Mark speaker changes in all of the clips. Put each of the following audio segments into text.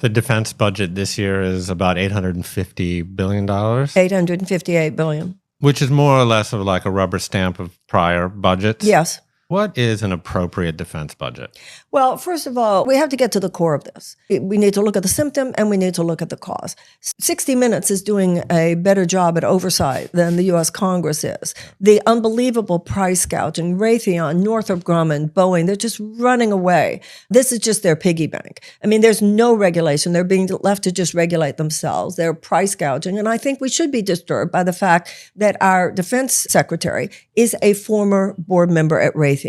Speaker 1: The defense budget this year is about $850 billion,
Speaker 2: $858 billion.
Speaker 1: which is more or less of like a rubber stamp of prior budgets.
Speaker 2: Yes.
Speaker 1: What is an appropriate defense budget?
Speaker 2: Well, first of all, we have to get to the core of this. We need to look at the symptom and we need to look at the cause. 60 Minutes is doing a better job at oversight than the U.S. Congress is. The unbelievable price gouging, Raytheon, Northrop Grumman, Boeing, they're just running away. This is just their piggy bank. I mean, there's no regulation. They're being left to just regulate themselves. They're price gouging. And I think we should be disturbed by the fact that our defense secretary is a former board member at Raytheon.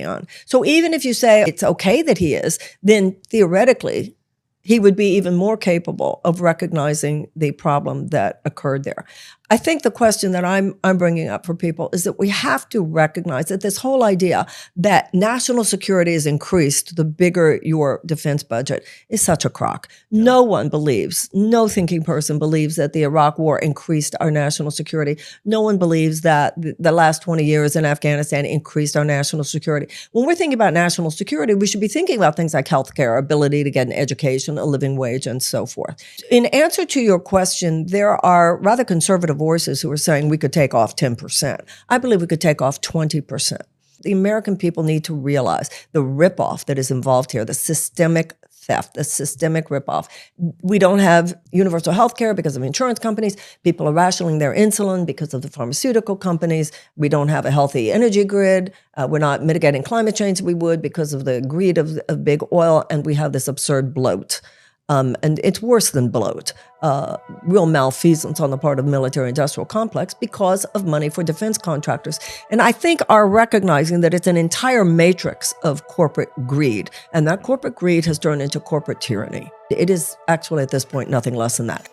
Speaker 2: So even if you say it's okay that he is, then theoretically, he would be even more capable of recognizing the problem that occurred there. I think the question that I'm bringing up for people is that we have to recognize that this whole idea that national security is increased the bigger your defense budget is such a crock. Yeah. No one believes, no thinking person believes that the Iraq War increased our national security. No one believes that the last 20 years in Afghanistan increased our national security. When we're thinking about national security, we should be thinking about things like healthcare, ability to get an education, a living wage, and so forth. In answer to your question, there are rather conservative voices who are saying we could take off 10%. I believe we could take off 20%. The American people need to realize the ripoff that is involved here, the systemic theft, the systemic ripoff. We don't have universal health care because of insurance companies. People are rationing their insulin because of the pharmaceutical companies. We don't have a healthy energy grid. We're not mitigating climate change we would because of the greed of big oil. And we have this absurd bloat. And it's worse than bloat, real malfeasance on the part of the military-industrial complex because of money for defense contractors. And I think are recognizing that it's an entire matrix of corporate greed. And that corporate greed has turned into corporate tyranny. It is actually, at this point, nothing less than that.